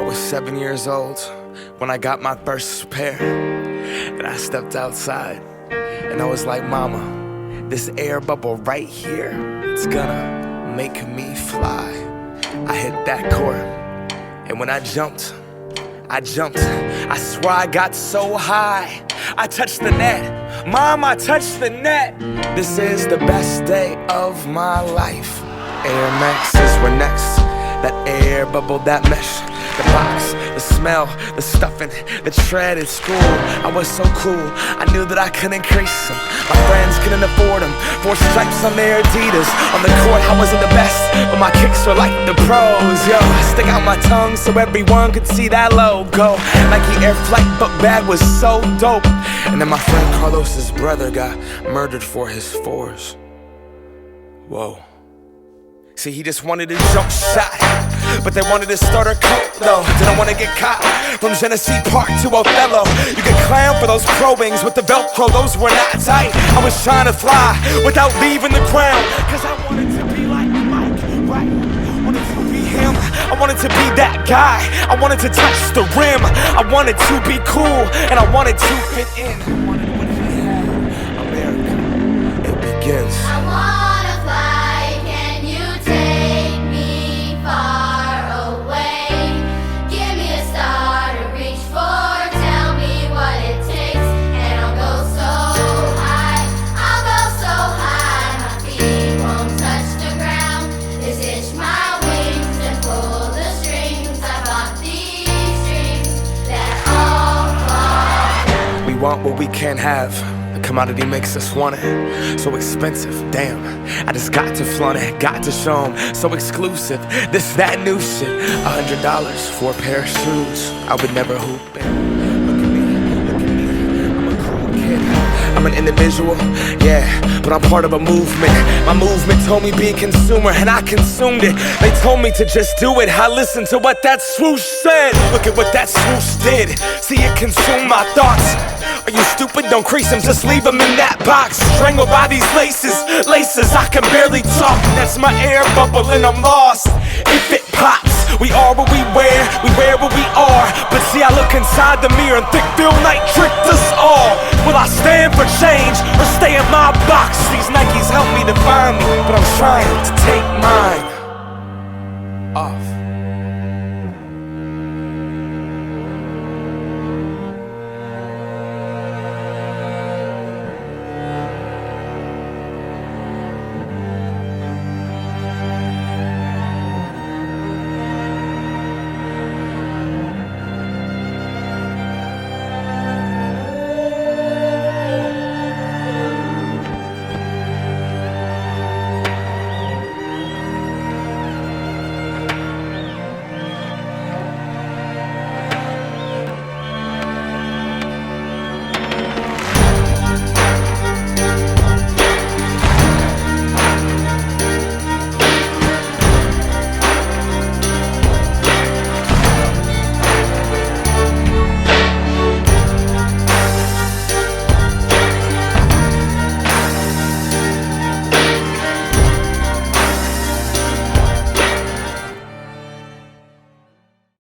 was 7 years old when I got my first pair. And I stepped outside and I was like, Mama, this air bubble right here, it's gonna make me fly. I hit that court, and when I jumped. I swear I got so high. I touched the net. Mom, I touched the net. This is the best day of my life. Air Maxes were next. That air bubble, that mesh, the box, the smell, the stuffing, the tread at school. I was so cool, I knew that I could increase them. My friends couldn't afford them. 4 stripes on their Adidas. On the court, I wasn't the best, but my kicks were like the pros. Yo, I stick out my tongue so everyone could see that logo. Nike Air Flight book bag was so dope. And then my friend Carlos's brother got murdered for his 4s. Whoa. See, he just wanted a jump shot, but they wanted to start a cult though. Didn't want to get caught. From Genesee Park to Othello, you could clown for those pro wings with the Velcro, those were not tight. I was trying to fly without leaving the ground, cause I wanted to be like Mike, right? I wanted to be him, I wanted to be that guy. I wanted to touch the rim, I wanted to be cool, and I wanted to fit in. I wanted what he had, America, it begins. I wanna fly, can you take me far away? Give me a star to reach for, tell me what it takes, and I'll go so high, my feet won't touch the ground. Just itch my wings and pull the strings. I bought these strings that all fall. We want what we can't have. The commodity makes us want it. So expensive, damn. I just got to flaunt it, got to show 'em. So exclusive, this, that new shit. $100 for a pair of shoes. I would never hoop in. Look at me, I'm a cool kid. I'm an individual, yeah, but I'm part of a movement. My movement told me be a consumer, and I consumed it. They told me to just do it, I listened to what that swoosh said. Look at what that swoosh did. See it consume my thoughts. Are you stupid? Don't crease them, just leave them in that box. Strangled by these laces, I can barely talk. That's my air bubble and I'm lost. If it pops, we are what we wear what we are. But see, I look inside the mirror and think Phil Knight tricked us all. Will I stand for change or stay in my box? These Nikes help me define me, but I'm trying to take mine off.